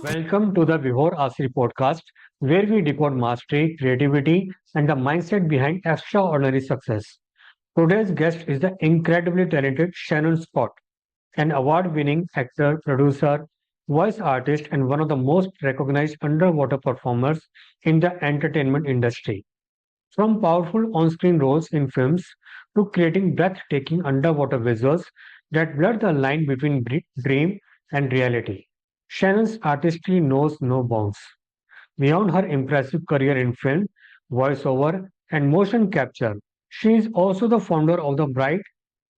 Welcome to the Vibhor Asri podcast, where we decode mastery, creativity, and the mindset behind extraordinary success. Today's guest is the incredibly talented Shannon Scott, an award winning actor, producer, voice artist, and one of the most recognized underwater performers in the entertainment industry. From powerful on screen roles in films to creating breathtaking underwater visuals that blur the line between dream and reality. Shannon's artistry knows no bounds. Beyond her impressive career in film, voiceover, and motion capture, she is also the founder of the Bright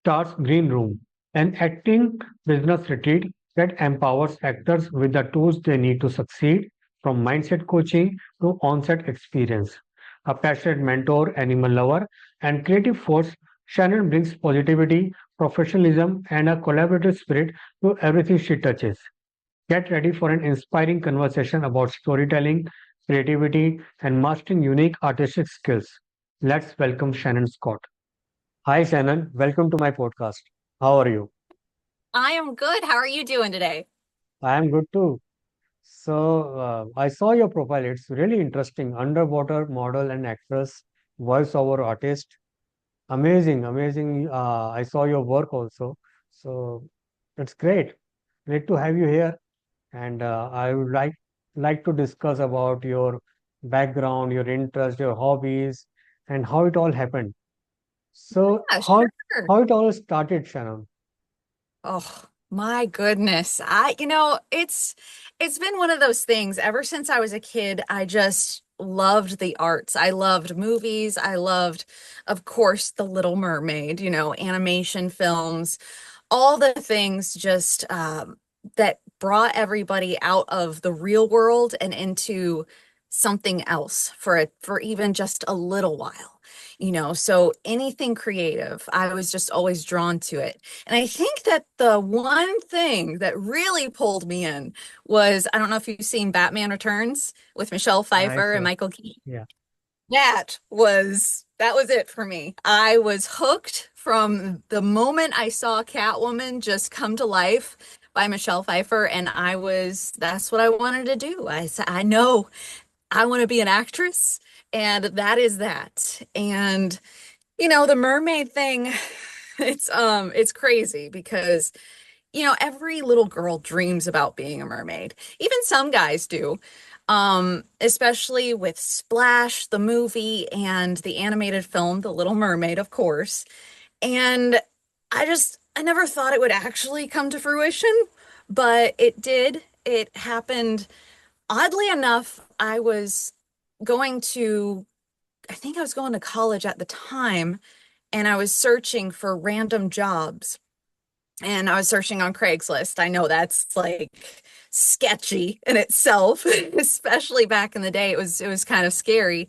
Stars Green Room, an acting business retreat that empowers actors with the tools they need to succeed, from mindset coaching to on-set experience. A passionate mentor, animal lover, and creative force, Shannon brings positivity, professionalism, and a collaborative spirit to everything she touches. Get ready for an inspiring conversation about storytelling, creativity, and mastering unique artistic skills. Let's welcome Shannon Scott. Hi, Shannon. Welcome to my podcast. How are you? I am good. How are you doing today? I am good too. I saw your profile. It's really interesting. Underwater model and actress, voiceover artist. Amazing, amazing. I saw your work also. So, it's great. Great to have you here. And I would like to discuss about your background, your interest, your hobbies, and how it all happened. So, Yeah, how sure. how it all started, Shannon? Oh, my goodness. It's been one of those things ever since I was a kid. I just loved the arts. I loved movies. I loved, of course, The Little Mermaid, animation films, all the things just that brought everybody out of the real world and into something else for even just a little while. So anything creative, I was just always drawn to it. And I think that the one thing that really pulled me in was, I don't know if you've seen Batman Returns with Michelle I Pfeiffer and saw. Michael Keaton. Yeah. That was it for me. I was hooked from the moment I saw Catwoman just come to life by Michelle Pfeiffer, and that's what I wanted to do. I said, I know I want to be an actress, and that is that. And the mermaid thing, it's crazy because every little girl dreams about being a mermaid. Even some guys do. Especially with Splash, the movie, and the animated film, The Little Mermaid, of course. And I never thought it would actually come to fruition, but it did. It happened. Oddly enough, I think I was going to college at the time, and I was searching for random jobs, and I was searching on Craigslist. I know that's like sketchy in itself, especially back in the day. It was kind of scary,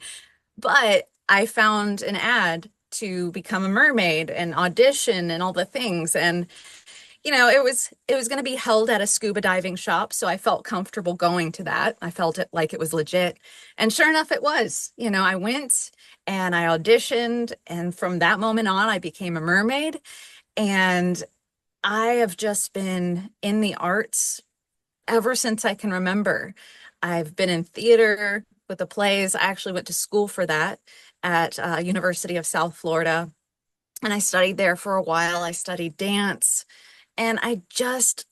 but I found an ad to become a mermaid and audition and all the things. And it was going to be held at a scuba diving shop, so I felt comfortable going to that. I felt it like it was legit. And sure enough, it was. I went and I auditioned, and from that moment on, I became a mermaid. And I have just been in the arts ever since I can remember. I've been in theater with the plays. I actually went to school for that at University of South Florida, and I studied there for a while. I studied dance, and I just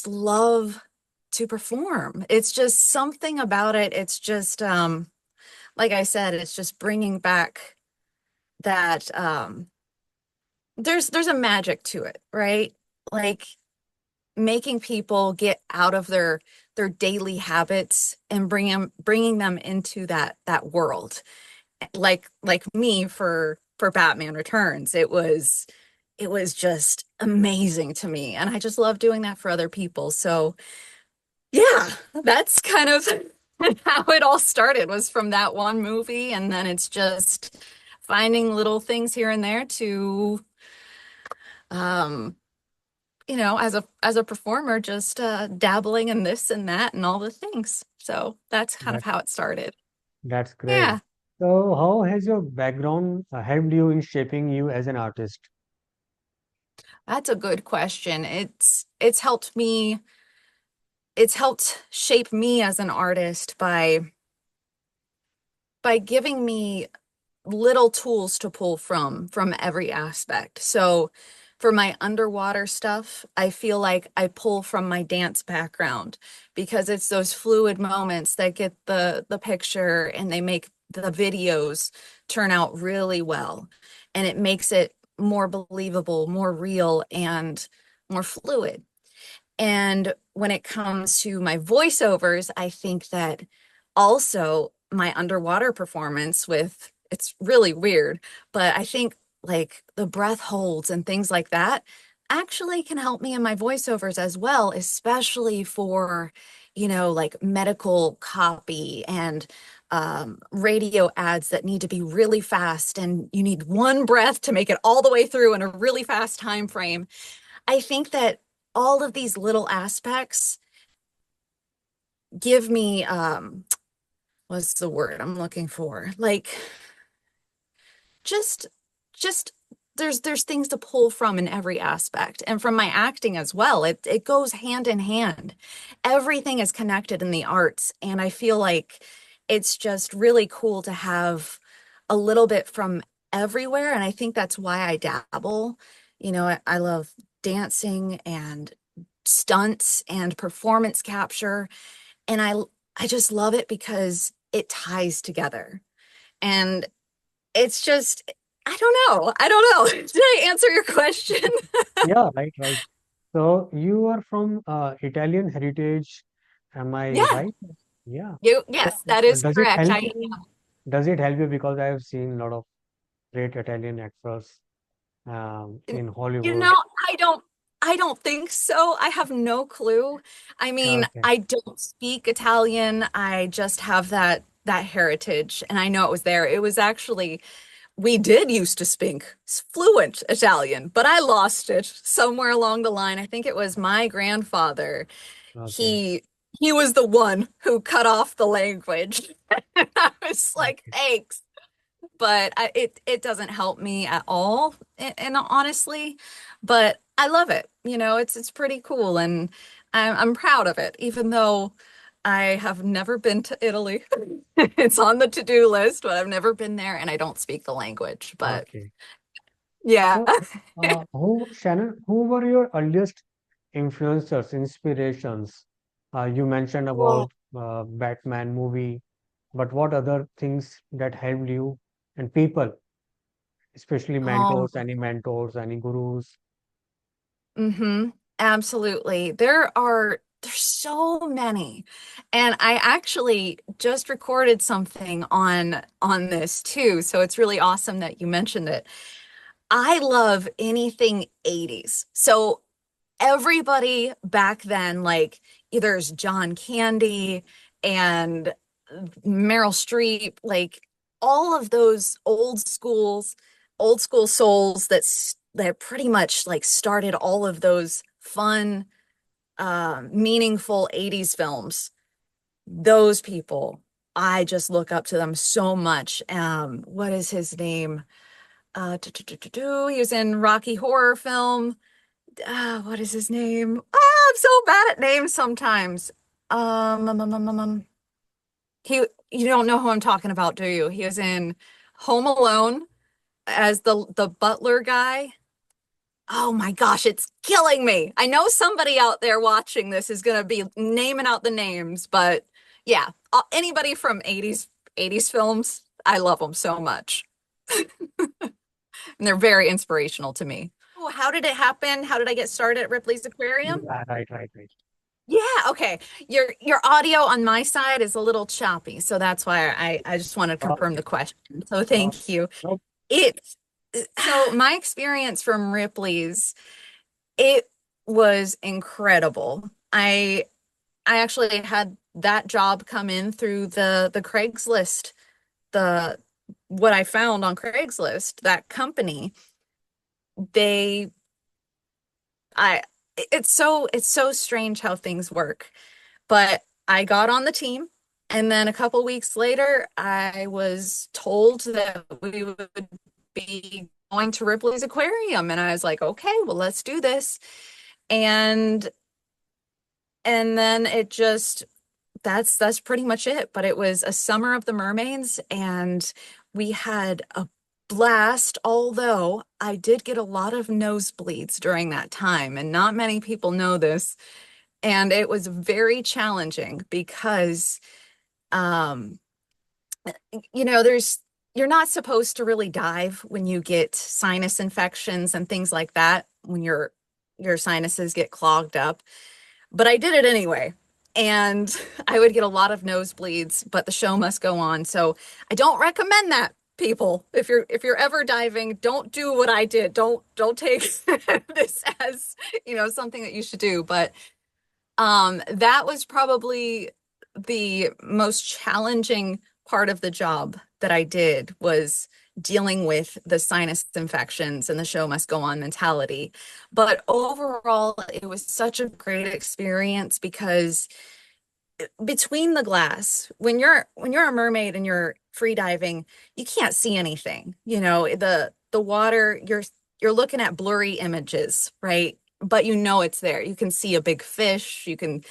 love to perform. It's just something about it. It's just like I said, it's just bringing back that there's a magic to it, right? Like making people get out of their daily habits and bringing them into that world. Like me for Batman Returns, it was just amazing to me, and I just love doing that for other people. So yeah, that's kind of how it all started, was from that one movie, and then it's just finding little things here and there to um as a performer, just dabbling in this and that and all the things. So that's kind of That how it started. that's great. Yeah, So, how has your background helped you in shaping you as an artist? that's a good question. It's helped me it's helped shape me as an artist by giving me little tools to pull from every aspect. So for my underwater stuff, I feel like I pull from my dance background because it's those fluid moments that get the picture and they make the videos turn out really well. And it makes it more believable, more real, and more fluid. And when it comes to my voiceovers, I think that also my underwater performance with it's really weird, but I think like the breath holds and things like that actually can help me in my voiceovers as well, especially for, like medical copy and radio ads that need to be really fast and you need one breath to make it all the way through in a really fast time frame. I think that all of these little aspects give me what's the word I'm looking for? Like just just there's things to pull from in every aspect. And from my acting as well. It goes hand in hand. Everything is connected in the arts, and I feel like it's just really cool to have a little bit from everywhere. And I think that's why I dabble. I love dancing and stunts and performance capture. And I just love it because it ties together. And it's just, I don't know. I don't know. Did I answer your question? Yeah, right, right. So you are from Italian heritage, am I Yeah, right? Yeah. So yes, that is does it correct. help you? Does it help you? Because I have seen a lot of great Italian actors in You Hollywood. know, I don't think so. I have no clue. I mean, Okay, I don't speak Italian. I just have that heritage and I know it was there. It was actually we did used to speak fluent Italian, but I lost it somewhere along the line. I think it was my grandfather. okay, He was the one who cut off the language. I was like, okay, thanks. But it doesn't help me at all, and honestly, but I love it. It's pretty cool, and I'm proud of it, even though I have never been to Italy. It's on the to-do list, but I've never been there, and I don't speak the language. But okay. yeah. So, Shannon, who were your earliest influencers, inspirations? You mentioned Well, about Batman movie, but what other things that helped you and people, especially oh, mentors, any gurus? mm-hmm. Absolutely. There's so many. And I actually just recorded something on this too. So it's really awesome that you mentioned it. I love anything 80s. So everybody back then, like either is John Candy and Meryl Streep, like all of those old school souls that pretty much like started all of those fun, meaningful 80s films. Those people, I just look up to them so much. What is his name? He was in Rocky Horror film. What is his name? I'm so bad at names sometimes. Um, um, um, um, um, um. He, you don't know who I'm talking about, do you? He was in Home Alone as the butler guy. Oh my gosh, it's killing me. I know somebody out there watching this is gonna be naming out the names, but yeah, anybody from 80s films, I love them so much. And they're very inspirational to me. Oh, how did it happen? How did I get started at Ripley's Aquarium? Yeah, right, right, right. Yeah, okay. Your audio on my side is a little choppy, so that's why I just want to confirm Okay. the question. So Uh, thank you. no, It's so my experience from Ripley's, it was incredible. I actually had that job come in through the Craigslist, the what I found on Craigslist, that company. They I it's so strange how things work. But I got on the team, and then a couple weeks later, I was told that we would be going to Ripley's Aquarium, and I was like, okay, well, let's do this. And And then it just that's pretty much it. But it was a summer of the mermaids, and we had a blast, although I did get a lot of nosebleeds during that time, and not many people know this. And it was very challenging because um there's you're not supposed to really dive when you get sinus infections and things like that, when your sinuses get clogged up. But I did it anyway. And I would get a lot of nosebleeds, but the show must go on. So I don't recommend that, people. If you're ever diving, don't do what I did. Don't take this as, something that you should do. But that was probably the most challenging part of the job that I did, was dealing with the sinus infections and the show must go on mentality. But overall, it was such a great experience because between the glass, when you're a mermaid and you're free diving, you can't see anything. The water, you're looking at blurry images, right? But it's there. You can see a big fish. You can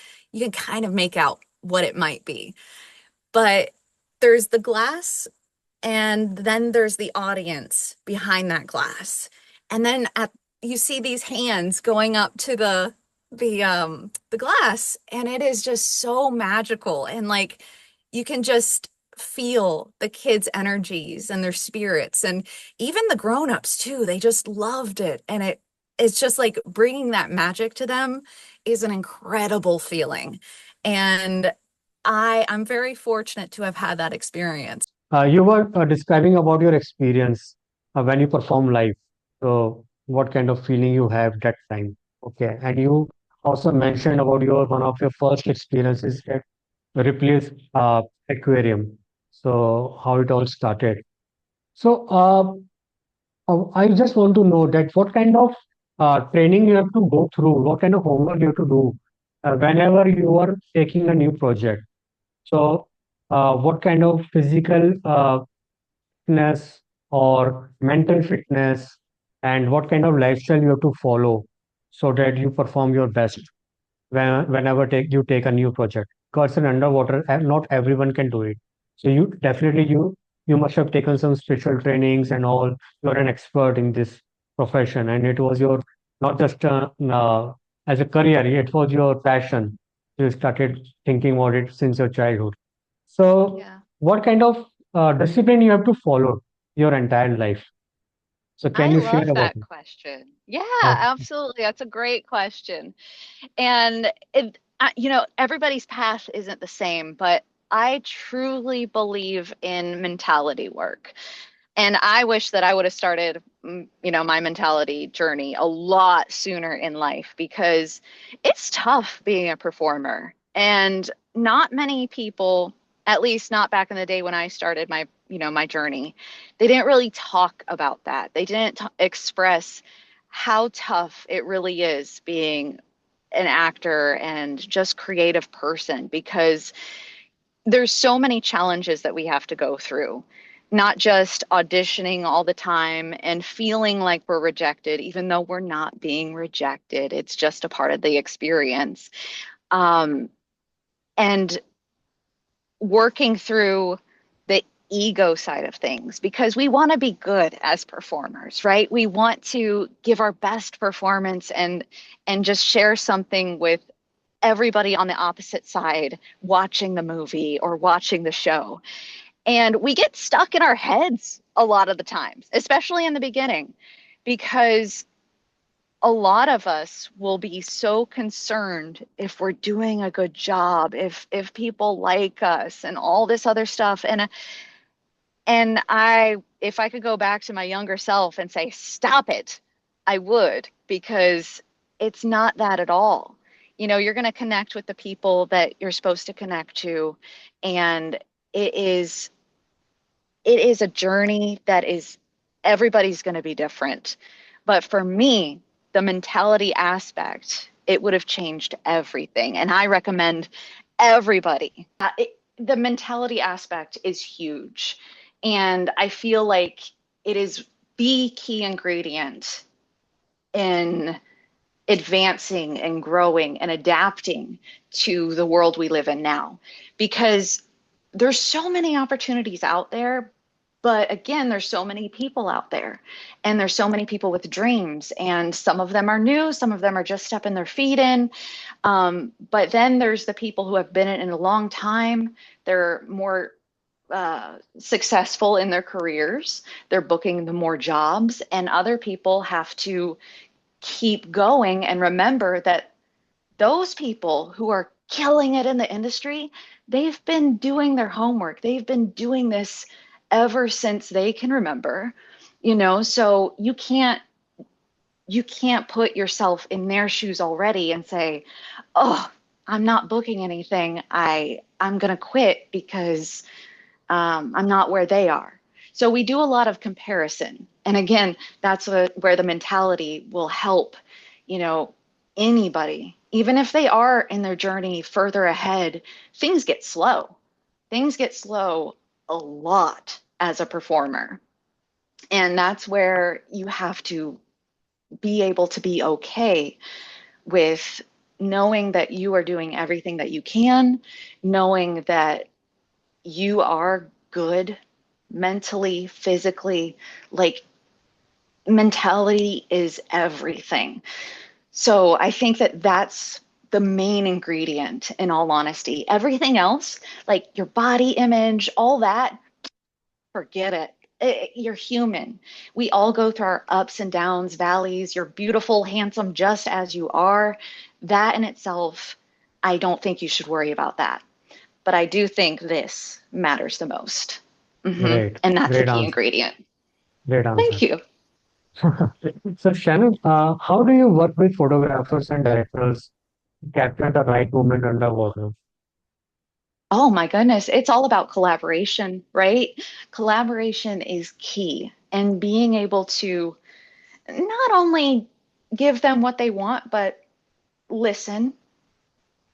kind of make out what it might be. But there's the glass, and then there's the audience behind that glass. And then you see these hands going up to the glass, and it is just so magical. And like, you can just feel the kids' energies and their spirits, and even the grown-ups too. They just loved it, and it's just like bringing that magic to them is an incredible feeling. And I'm very fortunate to have had that experience. You were describing about your experience when you perform live. So, what kind of feeling you have that time? Okay, and you also mentioned about your one of your first experiences at Ripley's aquarium. So, how it all started. So, I just want to know that what kind of training you have to go through, what kind of homework you have to do whenever you are taking a new project. So, what kind of physical fitness or mental fitness, and what kind of lifestyle you have to follow so that you perform your best whenever you take a new project, because in underwater not everyone can do it. So you definitely you must have taken some special trainings and all. You're an expert in this profession, and it was your not just as a career, it was your passion. You started thinking about it since your childhood. So Yeah. what kind of discipline you have to follow your entire life? So can I you share love about that it? question. Yeah, Uh, absolutely. That's a great question. And everybody's path isn't the same, but I truly believe in mentality work. And I wish that I would have started, my mentality journey a lot sooner in life, because it's tough being a performer. And not many people, at least not back in the day when I started my journey, they didn't really talk about that. They didn't express how tough it really is being an actor and just creative person, because there's so many challenges that we have to go through, not just auditioning all the time and feeling like we're rejected, even though we're not being rejected. It's just a part of the experience. Um, and working through the ego side of things, because we want to be good as performers, right? We want to give our best performance and just share something with everybody on the opposite side watching the movie or watching the show. And we get stuck in our heads a lot of the times, especially in the beginning, because a lot of us will be so concerned if we're doing a good job, if people like us and all this other stuff. And if I could go back to my younger self and say, stop it, I would, because it's not that at all. You're going to connect with the people that you're supposed to connect to. And it is it is a journey that is, everybody's going to be different. But for me, the mentality aspect, it would have changed everything. And I recommend everybody. The mentality aspect is huge. And I feel like it is the key ingredient in advancing and growing and adapting to the world we live in now. Because there's so many opportunities out there, but again, there's so many people out there, and there's so many people with dreams, and some of them are new, some of them are just stepping their feet in. But then there's the people who have been in it a long time. They're more successful in their careers. They're booking the more jobs, and other people have to keep going and remember that those people who are killing it in the industry, they've been doing their homework. They've been doing this ever since they can remember, so you can't put yourself in their shoes already and say, oh, I'm not booking anything. I'm going to quit because I'm not where they are. So we do a lot of comparison. And again, that's where the mentality will help, anybody. Even if they are in their journey further ahead, things get slow. Things get slow a lot as a performer. And that's where you have to be able to be okay with knowing that you are doing everything that you can, knowing that you are good mentally, physically, like mentality is everything. So I think that that's the main ingredient, in all honesty. Everything else, like your body image, all that, forget it. You're human. We all go through our ups and downs, valleys. You're beautiful, handsome, just as you are. That in itself, I don't think you should worry about that. But I do think this matters the most. Great. And that's the Great key answer. ingredient. Great Thank answer. you. So, Shannon, how do you work with photographers and directors to capture the right moment underwater? Oh my goodness. It's all about collaboration, right? Collaboration is key. And being able to not only give them what they want, but listen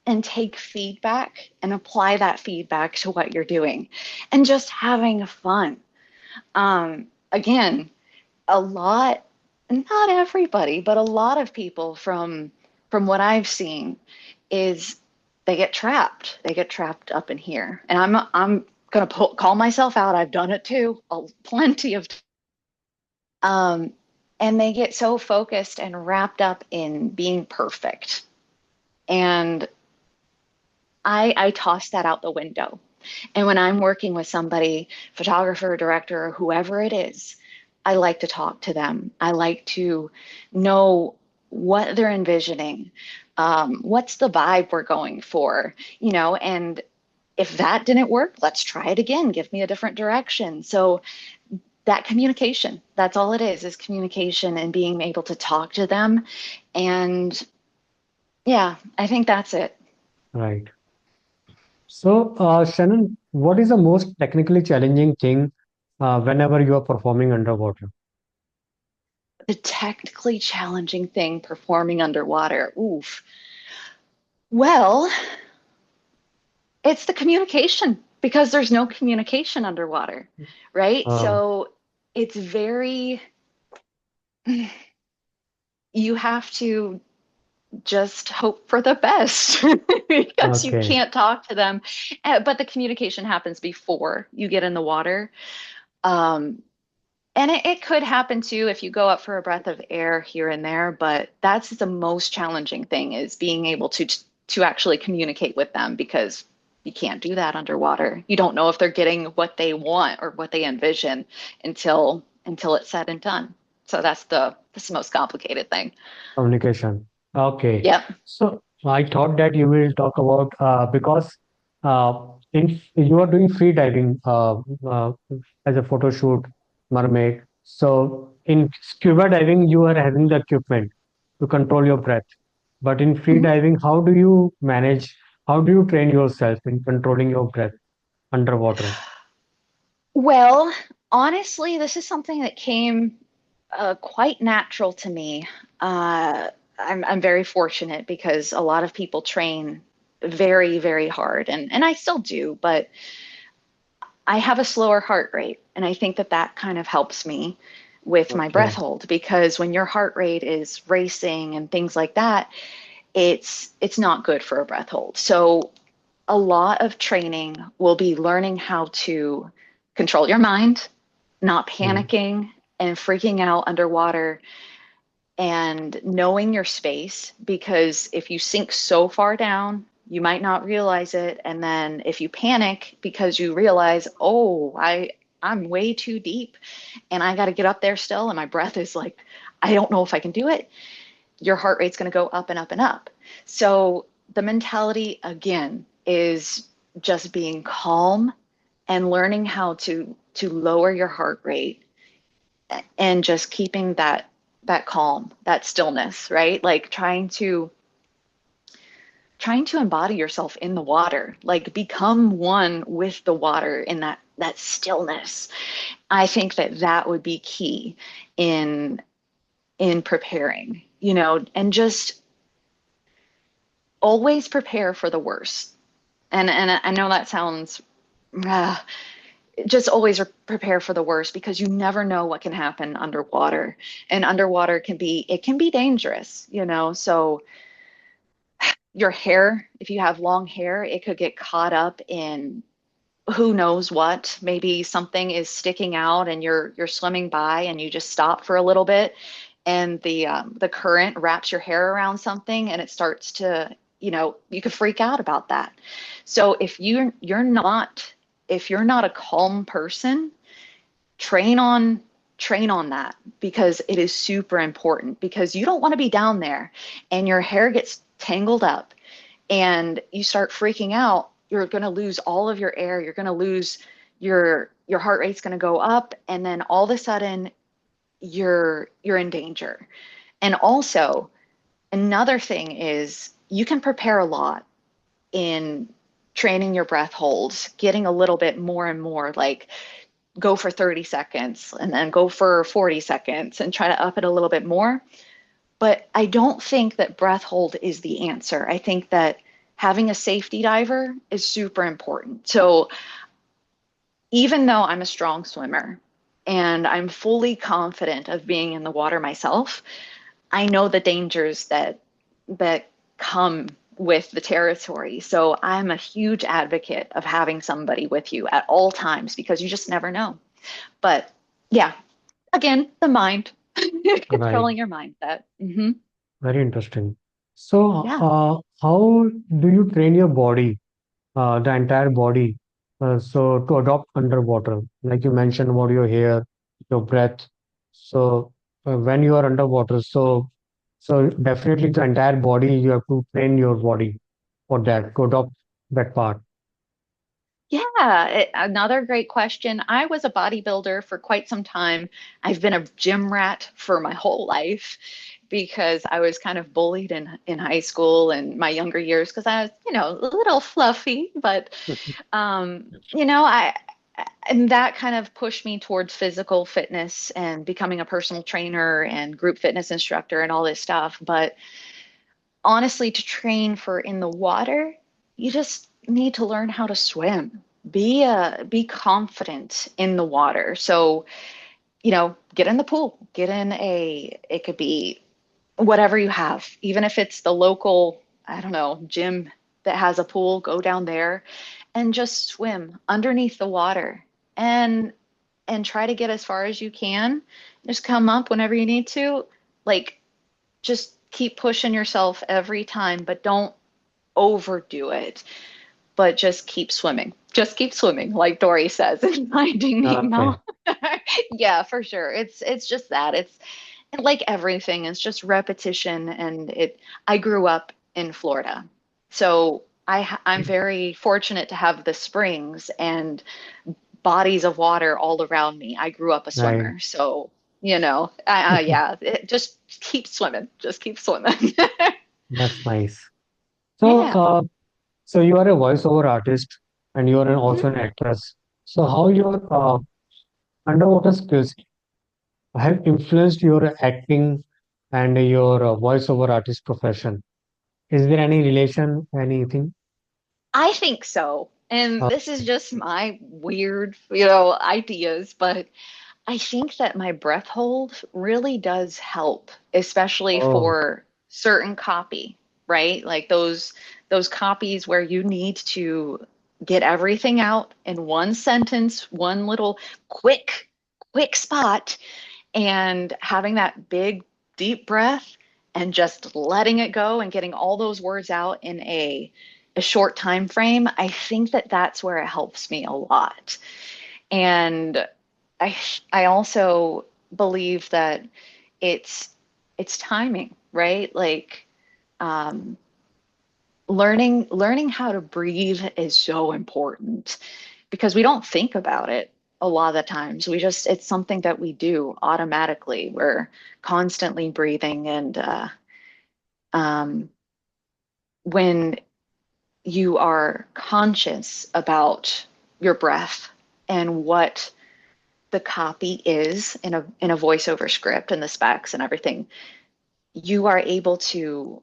and take feedback and apply that feedback to what you're doing and just having fun. Again, a lot, not everybody, but a lot of people from what I've seen is they get trapped. They get trapped up in here. And I'm gonna call myself out. I've done it too, plenty of um, and they get so focused and wrapped up in being perfect. And I toss that out the window. And when I'm working with somebody, photographer, director, whoever it is, I like to talk to them. I like to know what they're envisioning. What's the vibe we're going for, and if that didn't work, let's try it again. Give me a different direction. So that communication, that's all it is communication and being able to talk to them. And yeah, I think that's it. Right. So, Shannon, what is the most technically challenging thing whenever you are performing underwater? The technically challenging thing performing underwater. Oof. Well, it's the communication because there's no communication underwater, right? Uh, So it's very, you have to just hope for the best because you okay. can't talk to them. But the communication happens before you get in the water. Um, and it could happen too if you go up for a breath of air here and there, but that's the most challenging thing is being able to actually communicate with them because you can't do that underwater. You don't know if they're getting what they want or what they envision until it's said and done. So that's the most complicated thing. Communication. Okay. Yep. So I thought that you will talk about because in you are doing free diving as a photo shoot, mermaid. So in scuba diving, you are having the equipment to control your breath. But in free Mhm. diving, how do you manage? How do you train yourself in controlling your breath underwater? Well, honestly, this is something that came quite natural to me. I'm very fortunate because a lot of people train very, very hard, and I still do, but I have a slower heart rate, and I think that that kind of helps me. with my breath Okay. hold, because when your heart rate is racing and things like that, it's not good for a breath hold. So a lot of training will be learning how to control your mind, not Mm. panicking and freaking out underwater, and knowing your space, because if you sink so far down, you might not realize it. And then if you panic because you realize, oh, I'm way too deep and I got to get up there still, and my breath is like, I don't know if I can do it, your heart rate's going to go up and up and up. So the mentality again is just being calm and learning how to lower your heart rate, and just keeping that calm, that stillness, right? Like trying to embody yourself in the water, like become one with the water in that stillness. I think that would be key in preparing, and just always prepare for the worst. And I know that sounds, uh, just always prepare for the worst, because you never know what can happen underwater, and underwater it can be dangerous, so your hair, if you have long hair, it could get caught up in who knows what. Maybe something is sticking out and you're swimming by and you just stop for a little bit, and the current wraps your hair around something and it starts to, you could freak out about that. So if you're not a calm person, train on train on that, because it is super important, because you don't want to be down there and your hair gets tangled up and you start freaking out. You're going to lose all of your air, you're going to lose your heart rate's going to go up, and then all of a sudden you're in danger. And also, another thing is, you can prepare a lot in training your breath holds, getting a little bit more and more, like go for 30 seconds and then go for 40 seconds and try to up it a little bit more. But I don't think that breath hold is the answer. I think that having a safety diver is super important. So even though I'm a strong swimmer and I'm fully confident of being in the water myself, I know the dangers that come with the territory. So I'm a huge advocate of having somebody with you at all times, because you just never know. But yeah, again, the mind, Right. controlling your mindset. Very interesting. So, Yeah. how do you train your body, the entire body, so to adopt underwater? Like you mentioned about your hair, your breath. So, when you are underwater, so definitely the entire body, you have to train your body for that, to adopt that part. Yeah, another great question. I was a bodybuilder for quite some time. I've been a gym rat for my whole life, because I was kind of bullied in high school and my younger years, because I was, a little fluffy, but I and that kind of pushed me towards physical fitness and becoming a personal trainer and group fitness instructor and all this stuff. But honestly, to train for in the water, you just need to learn how to swim. Be confident in the water. So, get in the pool, it could be whatever you have, even if it's the local, I don't know, gym that has a pool, go down there and just swim underneath the water, and try to get as far as you can. Just come up whenever you need to. Like, just keep pushing yourself every time, but don't overdo it. But just keep swimming. Just keep swimming, like Dory says in Finding Okay. Nemo. Yeah, for sure. It's just that. It's like everything. It's just repetition, and it. I grew up in Florida, so I'm very fortunate to have the springs and bodies of water all around me. I grew up a Right. swimmer, so yeah, just keep swimming. Just keep swimming. That's nice. So, Yeah. so you are a voiceover artist and you are Mhm. also an actress. So how your underwater skills have influenced your acting and your voiceover artist profession? Is there any relation, anything? I think so. And Uh, this is just my weird, ideas, but I think that my breath hold really does help, especially Oh, for certain copy, right? Like those copies where you need to get everything out in one sentence, one little quick spot, and having that big deep breath and just letting it go and getting all those words out in a short time frame. I think that that's where it helps me a lot. And I I also believe that it's it's timing, right? Like um, learning how to breathe is so important because we don't think about it a lot of the times. We just it's something that we do automatically. We're constantly breathing, and um, when you are conscious about your breath and what the copy is in a voiceover script and the specs and everything, you are able to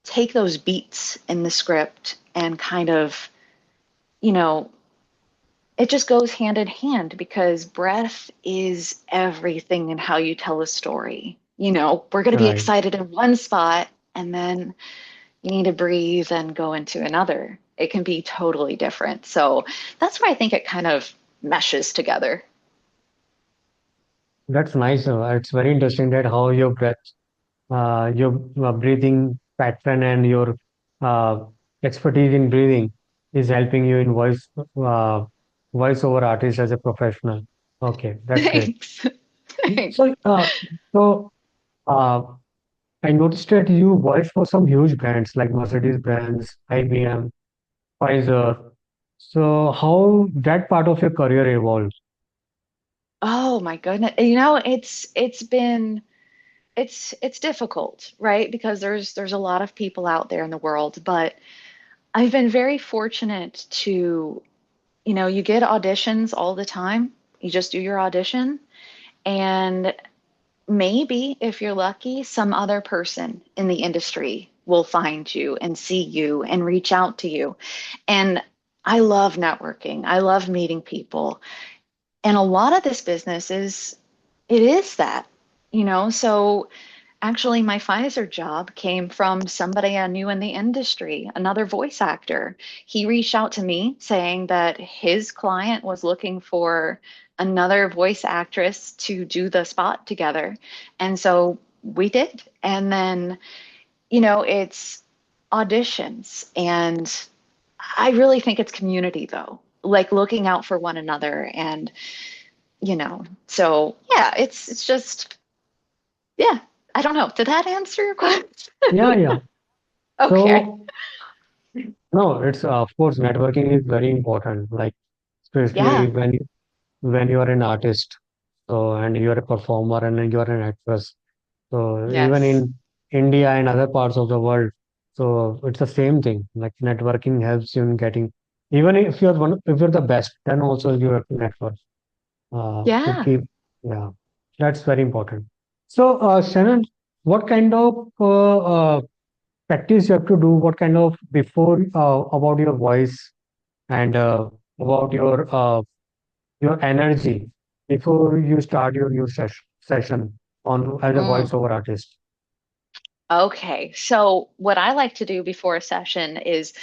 take those beats in the script and kind of, you know, it just goes hand in hand because breath is everything in how you tell a story. We're going to be right. excited in one spot and then you need to breathe and go into another. It can be totally different. So that's where I think it kind of meshes together. That's nice. It's very interesting that how your breathing pattern and your uh, expertise in breathing is helping you in voiceover artist as a professional. Okay, that's great. Thanks. Thanks. So, so uh, I noticed that you voice for some huge brands like Mercedes brands, IBM, Pfizer. So, how that part of your career evolved? Oh my goodness. It's difficult, right? Because there's a lot of people out there in the world, but I've been very fortunate to, you get auditions all the time. You just do your audition, and maybe if you're lucky, some other person in the industry will find you and see you and reach out to you. And I love networking. I love meeting people. And a lot of this business it is that, so actually, my Pfizer job came from somebody I knew in the industry, another voice actor. He reached out to me saying that his client was looking for another voice actress to do the spot together. And so we did. And then, it's auditions. And I really think it's community, though, like looking out for one another. And, so yeah, it's just, yeah, I don't know. Did that answer your question? Yeah, yeah. Okay. So, no, it's of course networking is very important. Like especially Yeah. when you are an artist, so and you are a performer and you are an actress. So even Yes. in India and other parts of the world, so it's the same thing. Like networking helps you in getting, even if you're the best, then also you have to network to Yeah. keep. Yeah, that's very important. So Shannon, what kind of practice you have to do? What kind of before about your voice and about your energy before you start your new session on as a Mm. voiceover artist? Okay. So what I like to do before a session is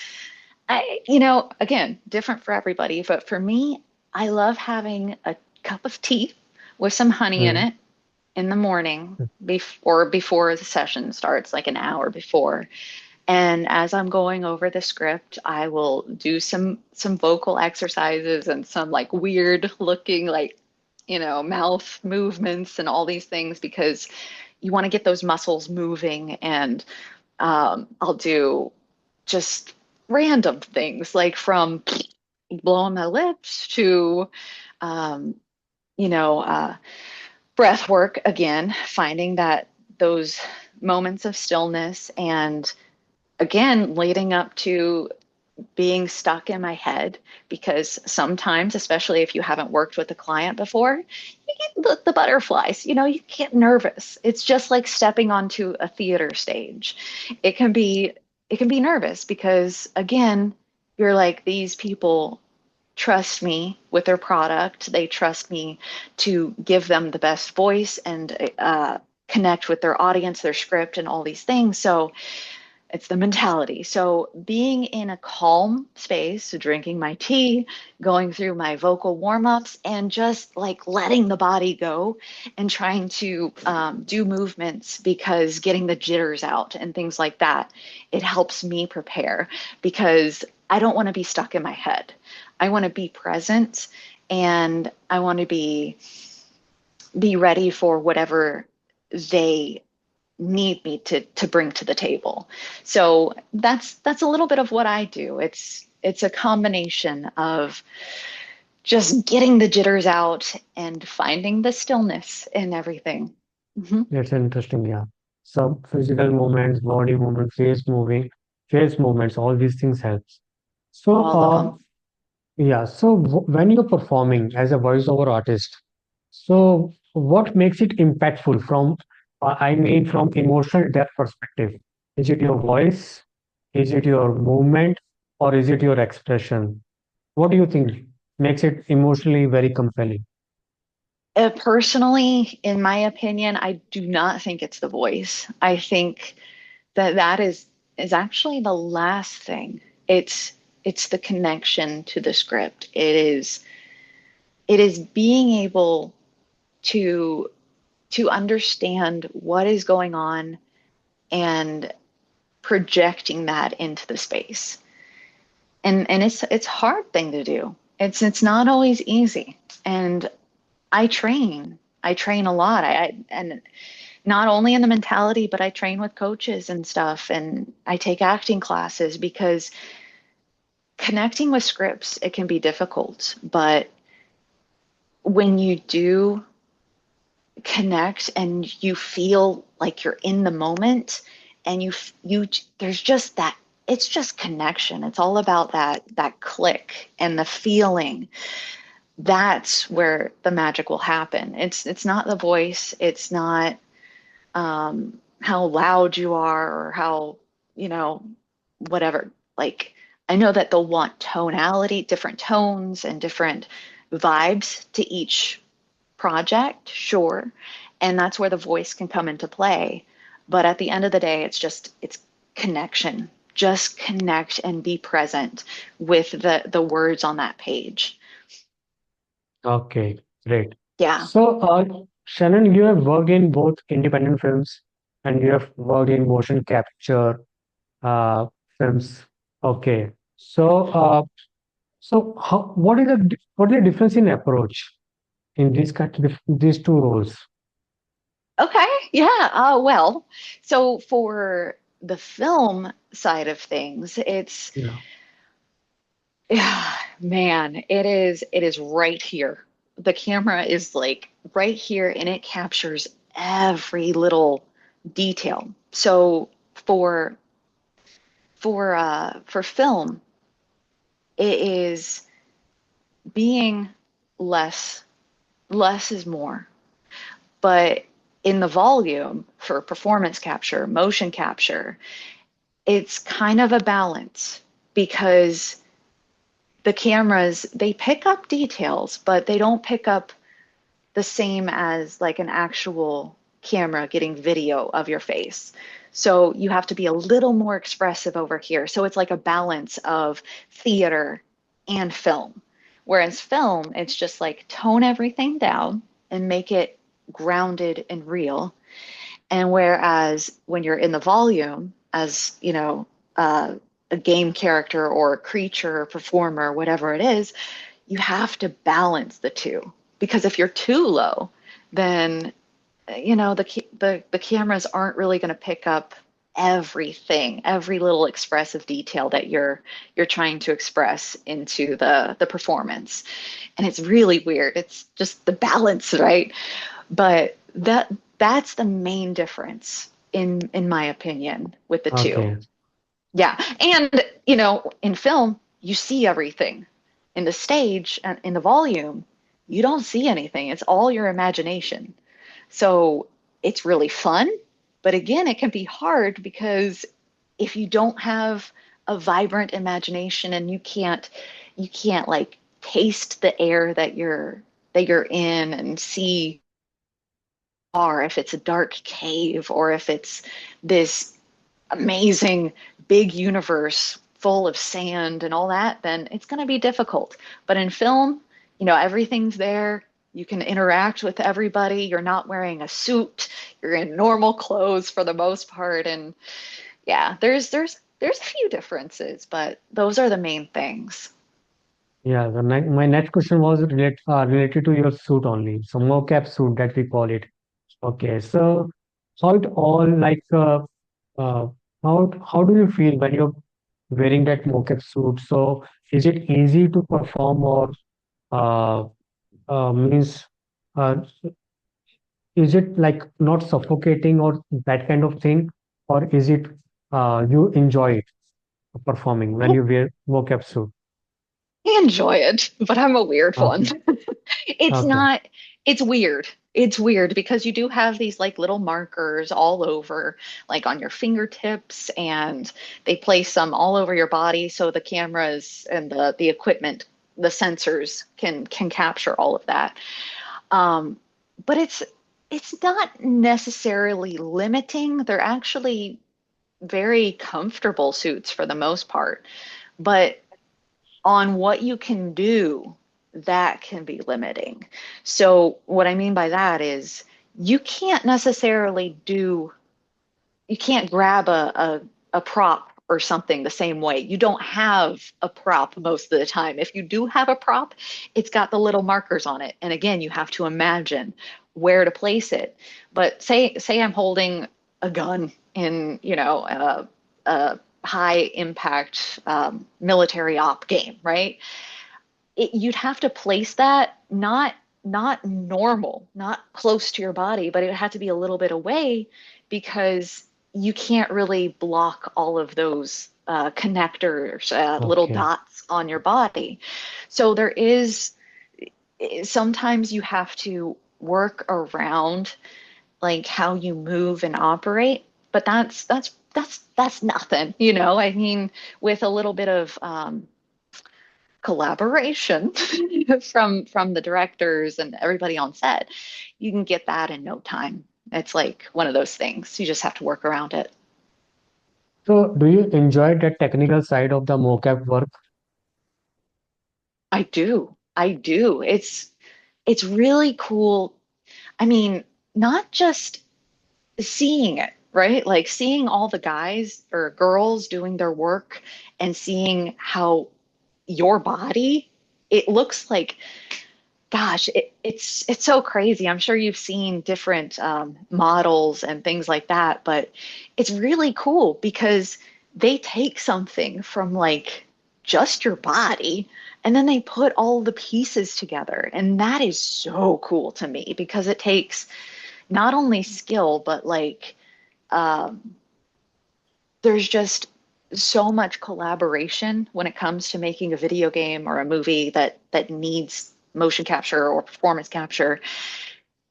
again, different for everybody, but for me, I love having a cup of tea with some honey in Mm. it in the morning before the session starts, like an hour before. And as I'm going over the script, I will do some vocal exercises and some like weird looking like, mouth movements and all these things because you want to get those muscles moving. And I'll do just random things like from blowing my lips to um, you know, uh, breath work again, finding that those moments of stillness and again leading up to being stuck in my head because sometimes, especially if you haven't worked with a client before, you get the butterflies. You get nervous. It's just like stepping onto a theater stage. It can be it can be nervous because again, you're like these people. trust me with their product. They trust me to give them the best voice and connect with their audience, their script, and all these things. So it's the mentality. So being in a calm space, so drinking my tea, going through my vocal warm-ups, and just like letting the body go and trying to do movements, because getting the jitters out and things like that, it helps me prepare, because I don't want to be stuck in my head. I want to be present, and I want to be ready for whatever they need me to bring to the table. So that's a little bit of what I do. It's a combination of just getting the jitters out and finding the stillness in everything. That's interesting, yeah. Some physical movements, body movement, face movements, all these things helps. So, All of them. yeah, so when you're performing as a voiceover artist, so what makes it impactful from, I mean, from emotional depth perspective? Is it your voice? Is it your movement? Or is it your expression? What do you think makes it emotionally very compelling? Personally, in my opinion, I do not think it's the voice. I think that is actually the last thing. It's the connection to the script. It is being able to understand what is going on and projecting that into the space. And it's a hard thing to do. It's not always easy. And I train a lot. And not only in the mentality, but I train with coaches and stuff, and I take acting classes, because connecting with scripts, it can be difficult. But when you do connect and you feel like you're in the moment, and you there's just that, it's just connection. It's all about that click and the feeling. That's where the magic will happen. It's not the voice. It's not how loud you are, or how, you know, whatever. Like, I know that they'll want tonality, different tones and different vibes to each project, sure. And that's where the voice can come into play. But at the end of the day, it's connection. Just connect and be present with the words on that page. Okay, great. Yeah. So, Shannon, you have worked in both independent films and you have worked in motion capture uh, films. Okay. So, what is the difference in approach in these two roles? Okay. Yeah. Well, so for the film side of things, it's, Yeah. yeah, man, it is right here. The camera is like right here, and it captures every little detail. So for for film, it is being less. Less is more. But in the volume for performance capture, motion capture, it's kind of a balance, because the cameras, they pick up details, but they don't pick up the same as like an actual camera getting video of your face. So you have to be a little more expressive over here. So it's like a balance of theater and film. Whereas film, it's just like tone everything down and make it grounded and real. And whereas when you're in the volume, as you know, a game character or a creature or performer, whatever it is, you have to balance the two. Because if you're too low, then the cameras aren't really going to pick up everything, every little expressive detail that you're trying to express into the performance. And it's really weird. It's just the balance, right? But that's the main difference in my opinion with the two. Okay. Yeah. And in film, you see everything. In the stage and in the volume, you don't see anything. It's all your imagination. So it's really fun, but again, it can be hard, because if you don't have a vibrant imagination, and you can't like taste the air that you're in and see, or if it's a dark cave or if it's this amazing big universe full of sand and all that, then it's going to be difficult. But in film, everything's there. You can interact with everybody. You're not wearing a suit. You're in normal clothes for the most part. And yeah, there's a few differences, but those are the main things. Yeah, my next question was related to your suit only. So mocap suit that we call it. Okay, so how it all like uh, how do you feel when you're wearing that mocap suit? So is it easy to perform or uh, means uh, is it like not suffocating or that kind of thing, or is it you enjoy it performing when you wear mocap suit? I enjoy it, but I'm a weird one. Okay, It's okay, not, it's weird. It's weird because you do have these like little markers all over, like on your fingertips, and they place them all over your body so the cameras and the equipment, the sensors can capture all of that. Um, but it's not necessarily limiting. They're actually very comfortable suits for the most part. But on what you can do, that can be limiting. So, what I mean by that is you can't necessarily you can't grab a prop or something the same way. You don't have a prop most of the time. If you do have a prop, it's got the little markers on it. And again, you have to imagine where to place it. But say I'm holding a gun in, a high impact military op game, right? You'd have to place that not normal, not close to your body, but it would have to be a little bit away because you can't really block all of those connectors, little okay, dots on your body. So there is sometimes you have to work around like how you move and operate, but that's nothing, I mean, with a little bit of collaboration from the directors and everybody on set, you can get that in no time. It's like one of those things. You just have to work around it. so do you enjoy the technical side of the mocap work? I do. I do. It's really cool. I mean, not just seeing it, right? Like seeing all the guys or girls doing their work and seeing how your body, it looks like, gosh, it's so crazy. I'm sure you've seen different models and things like that, but it's really cool because they take something from like just your body and then they put all the pieces together. And that is so cool to me because it takes not only skill, but like um, there's just so much collaboration when it comes to making a video game or a movie that needs motion capture or performance capture.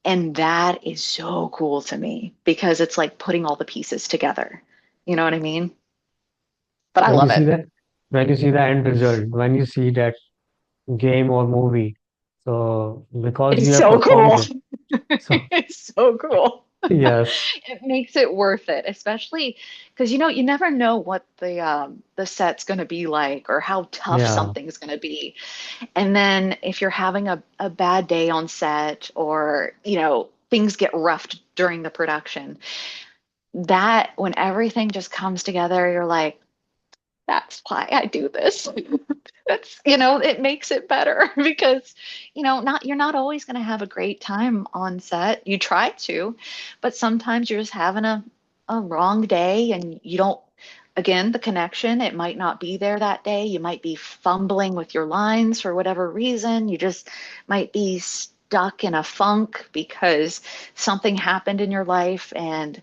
And that is so cool to me because it's like putting all the pieces together. You know what I mean? But I When you love see it. that, when you see the end result, when you see that game or movie, so because you It's have so performed cool. it, so It's so cool. yes, It makes it worth it, especially because you never know what the set's going to be like or how tough yeah. something's going to be. And then if you're having a bad day on set or, things get roughed during the production, that when everything just comes together, you're like, that's why I do this. It makes it better because, not you're not always going to have a great time on set. You try to, but sometimes you're just having a wrong day and you don't, again, the connection, it might not be there that day. You might be fumbling with your lines for whatever reason. You just might be stuck in a funk because something happened in your life and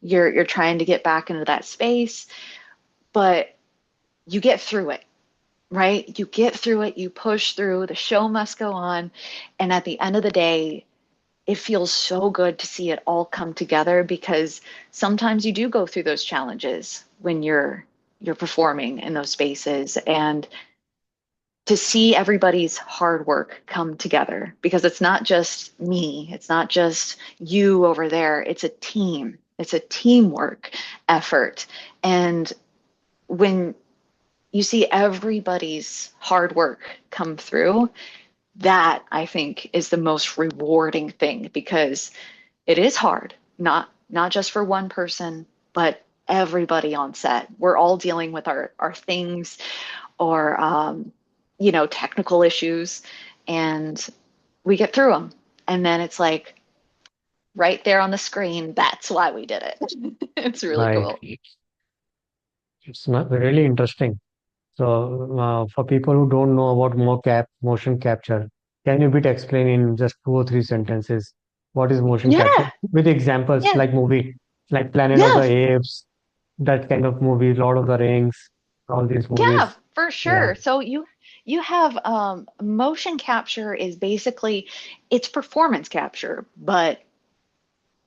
you're trying to get back into that space, but you get through it, right? You get through it, you push through, the show must go on. And at the end of the day, it feels so good to see it all come together because sometimes you do go through those challenges when you're performing in those spaces. And to see everybody's hard work come together, because it's not just me, it's not just you over there, it's a team. It's a teamwork effort. And when you see everybody's hard work come through, that I think is the most rewarding thing, because it is hard, not just for one person, but everybody on set. We're all dealing with our things, or technical issues, and we get through them. And then it's like right there on the screen, that's why we did it. It's really Right. cool. It's not really interesting. So, for people who don't know about motion capture, can you bit explain in just 2 or 3 sentences what is motion capture Yeah, with examples yeah, like Planet of the yeah, Apes, that kind of movie, Lord of the Rings, all these yeah, movies. for Yeah, sure. So you have motion capture is basically, it's performance capture, but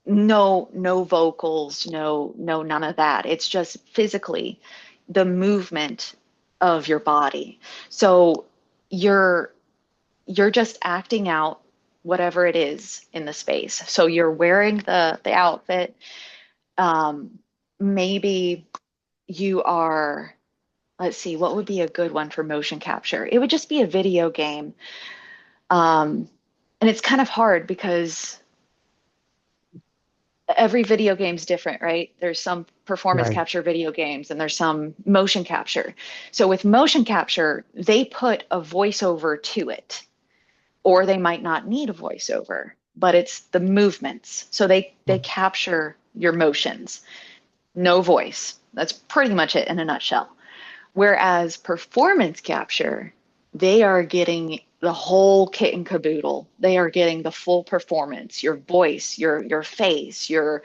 no vocals, no none of that. It's just physically the movement of your body. So you're you're just acting out whatever it is in the space. So you're wearing the outfit. Um, Maybe you are, let's see, what would be a good one for motion capture? It would just be a video game. Um, and it's kind of hard because every video game's different, right? There's some performance right. capture video games and there's some motion capture. So with motion capture, they put a voiceover to it, or they might not need a voiceover, but it's the movements. So they capture your motions, no voice. That's pretty much it in a nutshell. Whereas performance capture, they are getting the whole kit and caboodle. They are getting the full performance, your voice, your face, your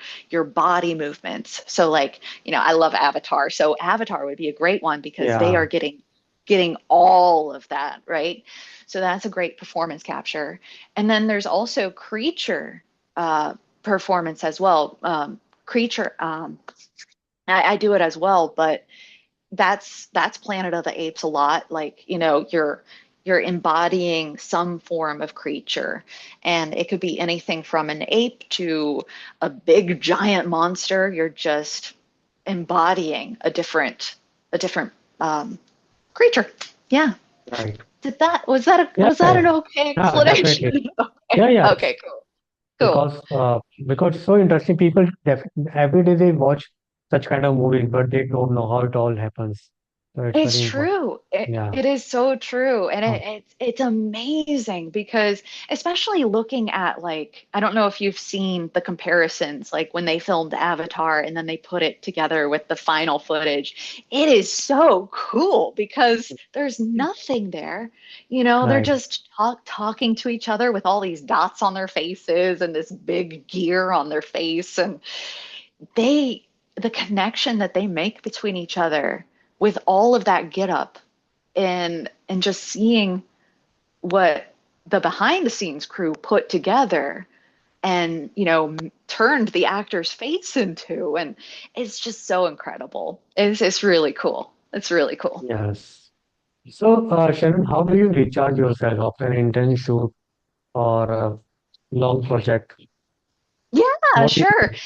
body movements. So like, I love Avatar. So Avatar would be a great one because they Yeah, are getting all of that, right? So that's a great performance capture. And then there's also creature performance as well. Creature, I do it as well, but that's Planet of the Apes a lot. Like, you're embodying some form of creature, and it could be anything from an ape to a big giant monster. You're just embodying a different creature. Yeah. right. Yeah, Was that yeah, an okay yeah, explanation? definitely. Okay. Yeah, yeah. Okay, cool. Cool. Because it's so interesting. People every day they watch such kind of movies, but they don't know how it all happens. So it's It's very important. true. It, Yeah. it is so true. And Oh, it's amazing because, especially looking at, like, I don't know if you've seen the comparisons, like when they filmed Avatar and then they put it together with the final footage. It is so cool because there's nothing there. They're right. just talking to each other with all these dots on their faces and this big gear on their face. And they the connection that they make between each other with all of that get up, and just seeing what the behind the scenes crew put together, and turned the actor's face into, and it's just so incredible. It's really cool. It's really cool. Yes. So, Shannon, how do you recharge yourself after an intense shoot or a long project? Yeah, What do you sure. do?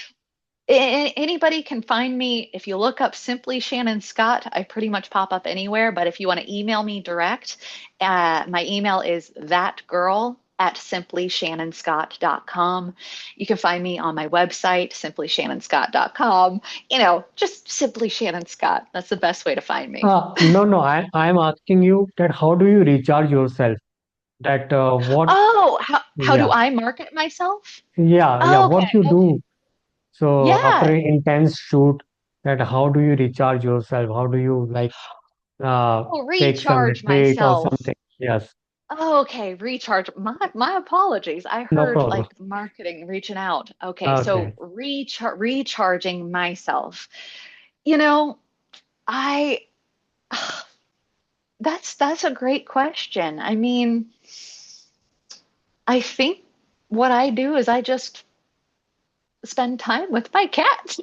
Anybody can find me if you look up simply Shannon Scott. I pretty much pop up anywhere, but if you want to email me direct, my email is thatgirl@simplyshannon.scott.com. You can find me on my website, simplyshannon.scott.com. Just simply Shannon Scott. That's the best way to find me. No, no, I'm asking you that how do you recharge yourself? That what? Oh, how do Yeah, I market myself? yeah. Oh, What okay, you okay. do? So after Yeah. an intense shoot, that how do you recharge yourself? How do you uh Oh, take some recharge retreat or myself. something? Yes, Oh, okay, recharge. My apologies. I no heard problem. like marketing reaching out. Okay, so Okay. recharging myself. You know, I that's a great question. I mean, I think what I do is I just spend time with my cat.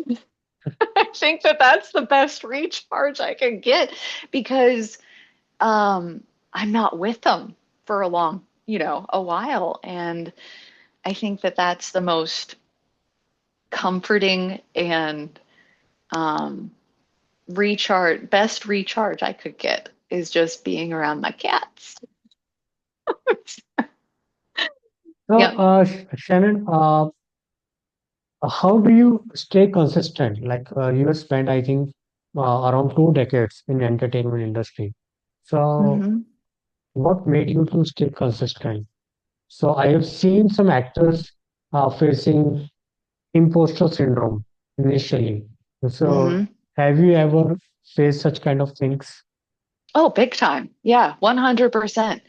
I think that that's the best recharge I can get because I'm not with them for a long, a while. And I think that that's the most comforting and um, best recharge I could get is just being around my cats. So, Yep. Shannon, how do you stay consistent? Like you have spent, I think, around 2 decades in entertainment industry. So, Hmm. what made you to stay consistent? So, I have seen some actors facing imposter syndrome initially. So, Hmm. have you ever faced such kind of things? Oh, big time. Yeah, 100%.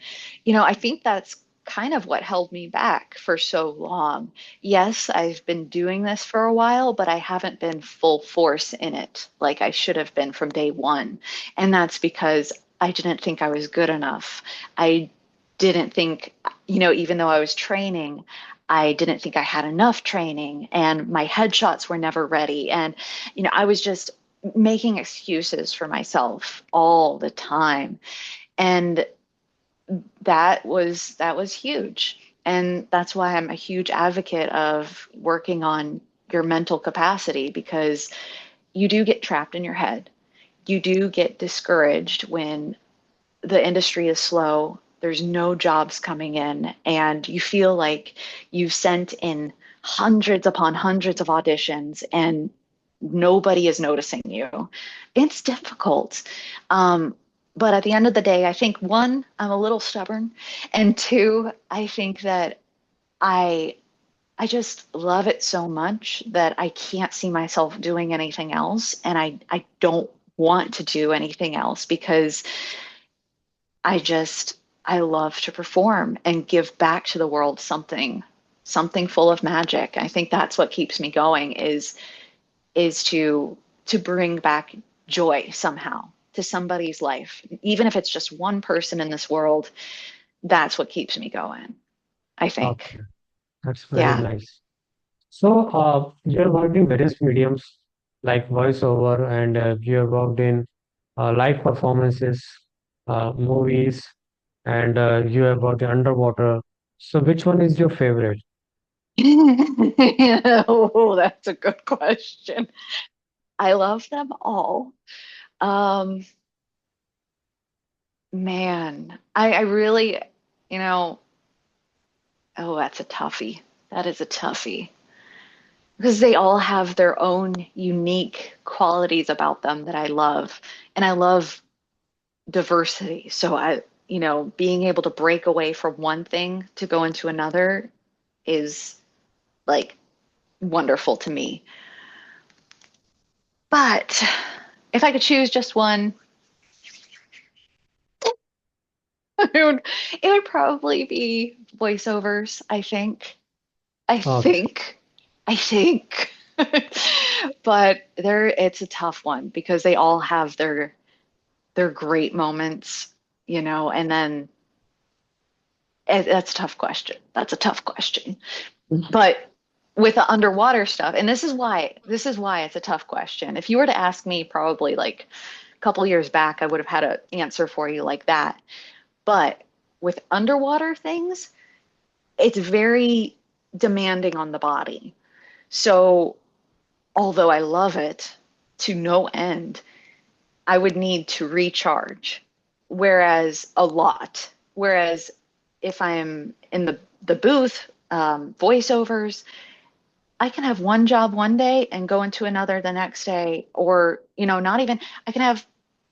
I think that's kind of what held me back for so long. Yes, I've been doing this for a while, but I haven't been full force in it like I should have been from day one. And that's because I didn't think I was good enough. I didn't think, even though I was training, I didn't think I had enough training and my headshots were never ready. And, I was just making excuses for myself all the time. And that was huge. And that's why I'm a huge advocate of working on your mental capacity because you do get trapped in your head. You do get discouraged when the industry is slow, there's no jobs coming in, and you feel like you've sent in hundreds upon hundreds of auditions and nobody is noticing you. It's difficult. Um, but at the end of the day, I think one, I'm a little stubborn, and two, I think that I I just love it so much that I can't see myself doing anything else, and I don't want to do anything else because I love to perform and give back to the world something full of magic. I think that's what keeps me going is to bring back joy somehow to somebody's life. Even if it's just one person in this world, that's what keeps me going, I think. Okay, that's very Yeah. nice. So, you have worked in various mediums like voiceover, and you have worked in live performances, movies, and you have worked underwater. So, which one is your favorite? Oh, that's a good question. I love them all. Um, Man, I really, you know, oh, that's a toughie. That is a toughie. Because they all have their own unique qualities about them that I love. And I love diversity. So being able to break away from one thing to go into another is like wonderful to me. But if I could choose just one, it would it would probably be voiceovers, I think. I Okay, think. I think. But it's a tough one because they all have their great moments, and then that's a tough question. That's a tough question. But with the underwater stuff, and this is why it's a tough question. If you were to ask me probably like a couple years back, I would have had an answer for you like that. But with underwater things, it's very demanding on the body. So although I love it to no end, I would need to recharge. Whereas if I'm in the booth, voiceovers, I can have one job one day and go into another the next day, or, not even, I can have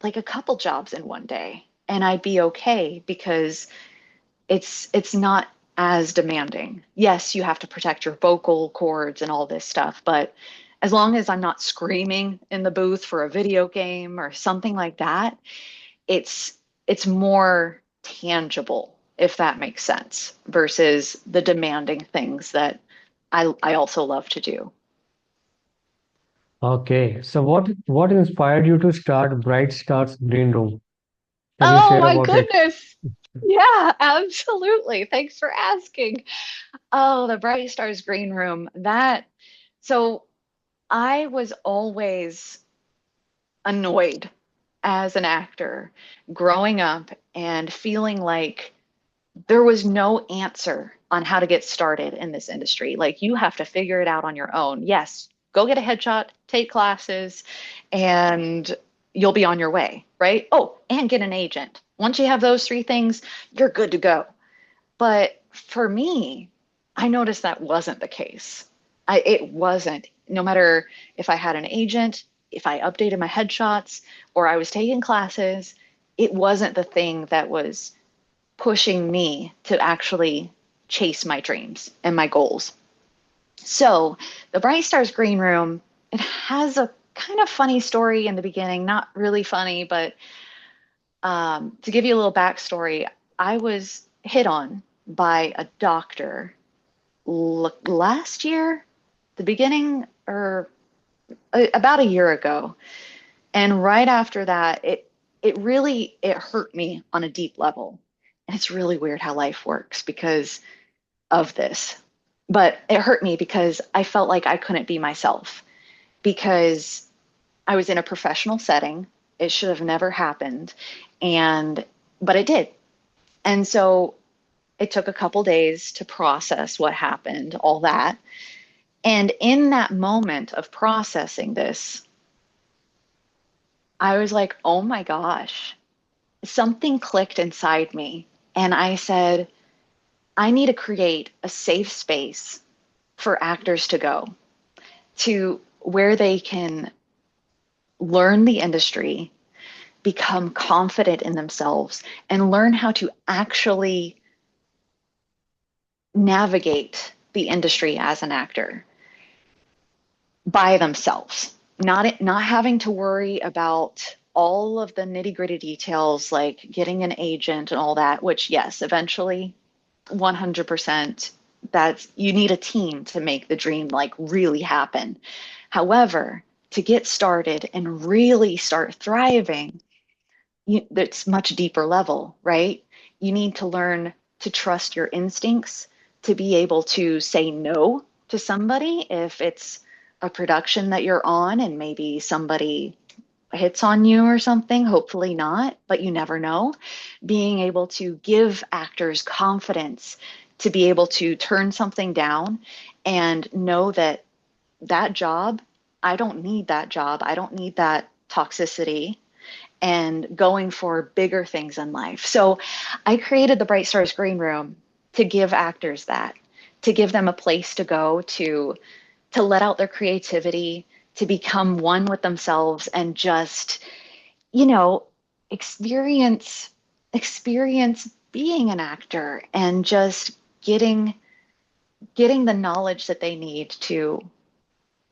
like a couple jobs in one day and I'd be okay because it's not as demanding. Yes, you have to protect your vocal cords and all this stuff, but as long as I'm not screaming in the booth for a video game or something like that, it's it's more tangible, if that makes sense, versus the demanding things that I also love to do. okay. So, what inspired you to start Bright Stars Green Room? Can you Oh share my about it? goodness. Yeah, absolutely. Thanks for asking. Oh, the Bright Stars Green Room. So I was always annoyed as an actor growing up and feeling like there was no answer on how to get started in this industry. Like you have to figure it out on your own. Yes, go get a headshot, take classes, and you'll be on your way, right? Oh, and get an agent. Once you have those three things, you're good to go. But for me, I noticed that wasn't the case. It wasn't. No matter if I had an agent, if I updated my headshots, or I was taking classes, it wasn't the thing that was pushing me to actually chase my dreams and my goals. So the Bright Stars Green Room, it has a kind of funny story in the beginning, not really funny, but to give you a little backstory, I was hit on by a doctor last year, the beginning, or about a year ago. And right after that, it hurt me on a deep level. And it's really weird how life works because of this. But it hurt me because I felt like I couldn't be myself because I was in a professional setting. It should have never happened. But it did. And so it took a couple days to process what happened, all that. And in that moment of processing this, I was like, oh my gosh, something clicked inside me. And I said, I need to create a safe space for actors to go to where they can learn the industry, become confident in themselves, and learn how to actually navigate the industry as an actor by themselves, not having to worry about all of the nitty-gritty details like getting an agent and all that, which yes, eventually 100% that's you need a team to make the dream like really happen. However, to get started and really start thriving, it's much deeper level, right? You need to learn to trust your instincts, to be able to say no to somebody if it's a production that you're on and maybe somebody hits on you or something, hopefully not, but you never know. Being able to give actors confidence to be able to turn something down and know that that job, I don't need that job. I don't need that toxicity and going for bigger things in life. So I created the Bright Stars Green Room to give actors that, to give them a place to go to let out their creativity, to become one with themselves and just, you know, experience being an actor and just getting the knowledge that they need to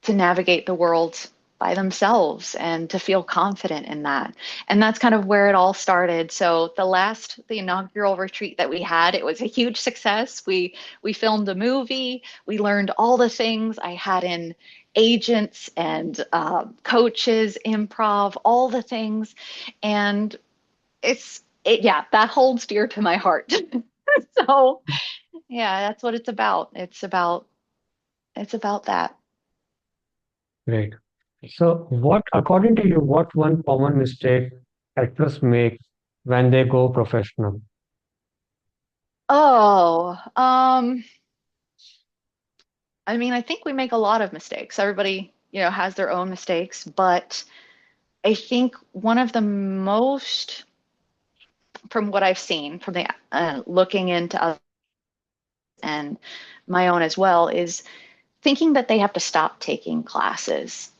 navigate the world by themselves and to feel confident in that. And that's kind of where it all started. So the inaugural retreat that we had, it was a huge success. We filmed a movie. We learned all the things. I had in agents and coaches, improv, all the things. And yeah, that holds dear to my heart. So yeah, that's what it's about. It's about that. Great. So, according to you, what one common mistake actors make when they go professional? Oh, I mean, I think we make a lot of mistakes. Everybody, has their own mistakes, but I think one of the most, from what I've seen, from the looking into others and my own as well, is thinking that they have to stop taking classes.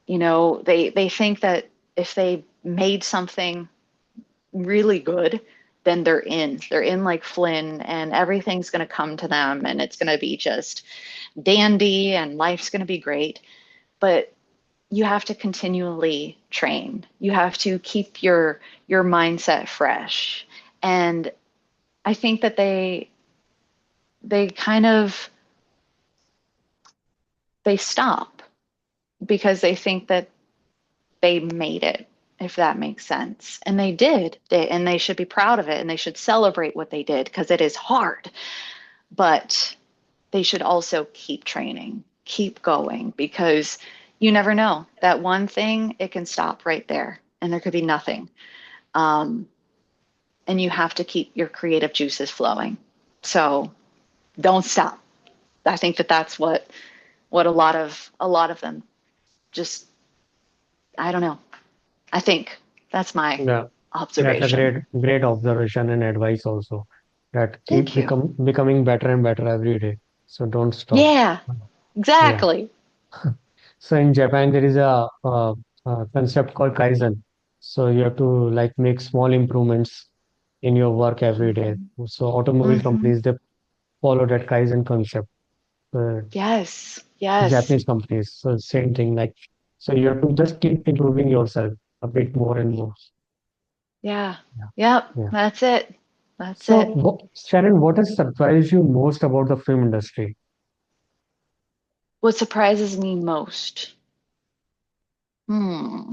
They think that if they made something really good, then they're in. They're in like Flynn, and everything's going to come to them, and it's going to be just dandy, and life's going to be great. But you have to continually train. You have to keep your mindset fresh. And I think that they kind of they stop because they think that they made it, if that makes sense. And they did. And they should be proud of it, and they should celebrate what they did because it is hard. But they should also keep training, keep going, because you never know. That one thing, it can stop right there. and there could be nothing. Um, and you have to keep your creative juices flowing. So don't stop. I think that that's what a lot of them just, I don't know. I think that's my Yeah, that's a observation. great observation and advice also. That keep Thank you. becoming better and better every day. So don't stop. Yeah, Yeah. exactly. So in Japan, there is a concept called Kaizen. So you have to like make small improvements in your work every day. Mhm. So automobile Mhm. companies, they follow that Kaizen concept. Uh, Yes, yes. Japanese companies, so same thing. Like, so you have to just keep improving yourself a bit more and more. Yeah. Yeah. Yep, Yeah. that's it. That's So, it. Sharon, what has surprised you most about the film industry? What surprises me most? Hmm.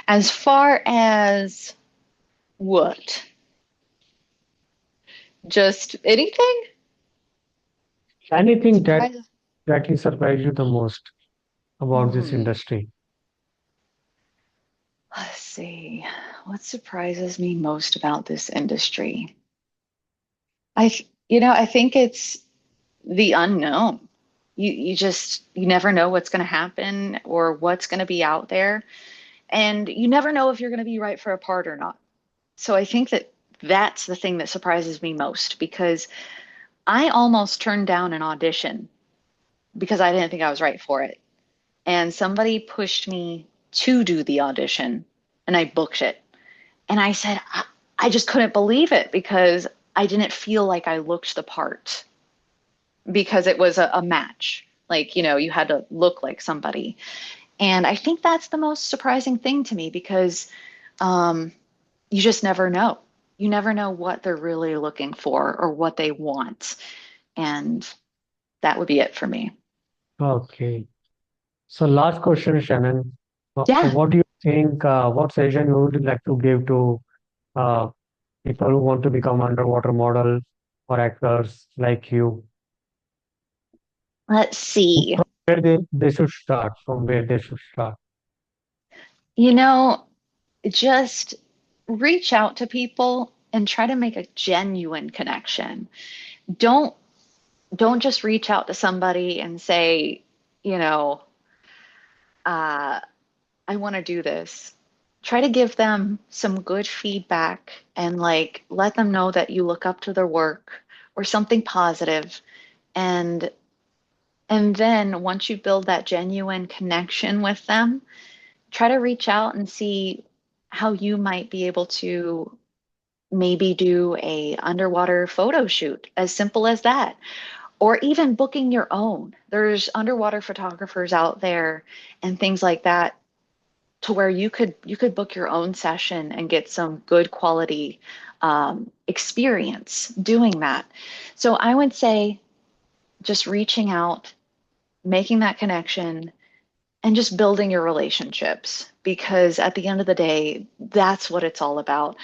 As far as what? Just anything? Anything Surprise. that can surprise you the most about this Hmm. industry? Let's see. What surprises me most about this industry? I think it's the unknown. You never know what's going to happen or what's going to be out there, and you never know if you're going to be right for a part or not. So I think that that's the thing that surprises me most because I almost turned down an audition because I didn't think I was right for it. And somebody pushed me to do the audition and I booked it. And I said, I just couldn't believe it because I didn't feel like I looked the part because it was a match. Like, you had to look like somebody. And I think that's the most surprising thing to me because um, you just never know. You never know what they're really looking for or what they want. And that would be it for me. Okay. So, last question, Shannon. Yeah, What do you think? What suggestion you would like to give to uh, people who want to become underwater model or actors like you? let's see. Where they should start, from where they should start. You know, just reach out to people and try to make a genuine connection. Don't don't just reach out to somebody and say, you know, uh, I want to do this. Try to give them some good feedback and like let them know that you look up to their work or something positive. And and then once you build that genuine connection with them, try to reach out and see how you might be able to maybe do a underwater photo shoot, as simple as that, or even booking your own. There's underwater photographers out there and things like that to where you could book your own session and get some good quality experience doing that. So I would say just reaching out, making that connection, and just building your relationships because at the end of the day, that's what it's all about.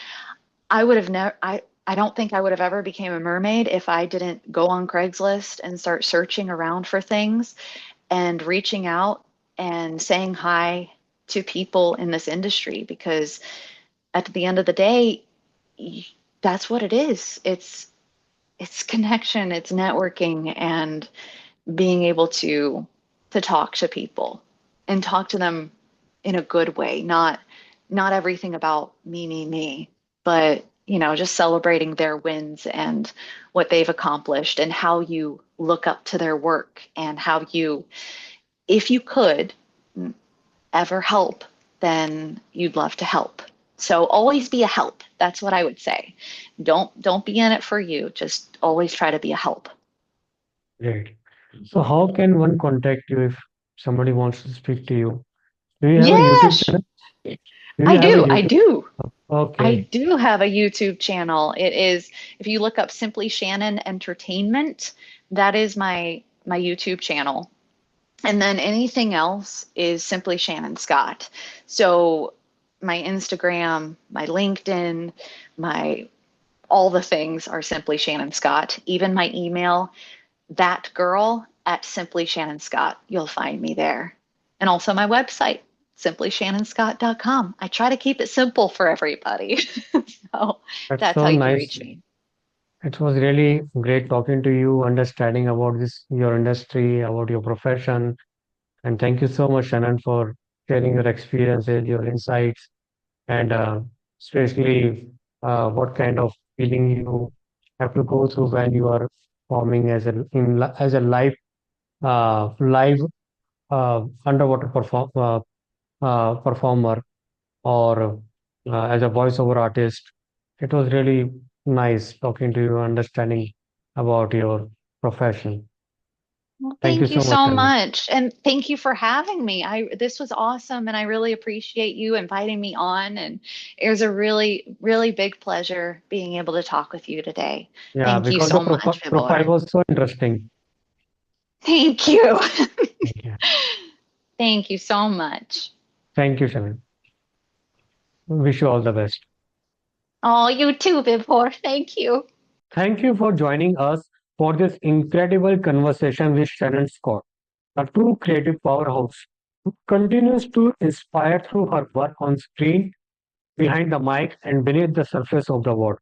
I would have never I don't think I would have ever became a mermaid if I didn't go on Craigslist and start searching around for things and reaching out and saying hi to people in this industry because at the end of the day, that's what it is. It's connection, it's networking and being able to talk to people and talk to them in a good way, not everything about me, but just celebrating their wins and what they've accomplished and how you look up to their work and how you, if you could ever help, then you'd love to help. So always be a help. That's what I would say. Don't be in it for you. Just always try to be a help. Great. So, how can one contact you if somebody wants to speak to you? Do you have a YouTube Yes, channel? Do you I have a do. I YouTube? do. I Okay, do have a YouTube channel. It is, if you look up Simply Shannon Entertainment, that is my YouTube channel. And then anything else is Simply Shannon Scott. So my Instagram, my LinkedIn, my all the things are Simply Shannon Scott. Even my email, that girl at Simply Shannon Scott. You'll find me there. And also my website, simplyshannonscott.com. I try to keep it simple for everybody. So That's that's how so you can nice. reach me. It was really great talking to you, understanding about this, your industry, about your profession. And thank you so much, Shannon, for sharing your experiences, your insights, and especially what kind of feeling you have to go through when you are performing as a live underwater performer or as a voiceover artist. It was really nice talking to you, understanding about your profession. Well, Thank you thank you so much, so Shannon. much. And thank you for having me. This was awesome and I really appreciate you inviting me on and it was a really, really big pleasure being able to talk with you today. Yeah, Thank you because the so much, profile Vibhor. was so interesting. Thank you. Yeah. Thank you so much. Thank you, Shannon. Wish you all the best. Oh, you too, Vibhor. Thank you. Thank you for joining us for this incredible conversation with Shannon Scott, a true creative powerhouse who continues to inspire through her work on screen, behind the mic, and beneath the surface of the world.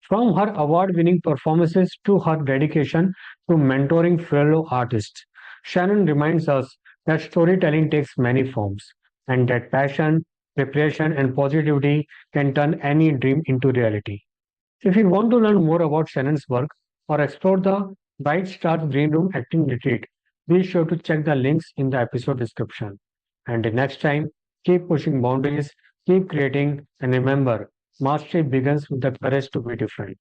From her award winning performances to her dedication to mentoring fellow artists, Shannon reminds us that storytelling takes many forms and that passion, preparation, and positivity can turn any dream into reality. If you want to learn more about Shannon's work or explore the Bright Stars Green Room Acting Retreat, be sure to check the links in the episode description. And the next time, keep pushing boundaries, keep creating, and remember, mastery begins with the courage to be different.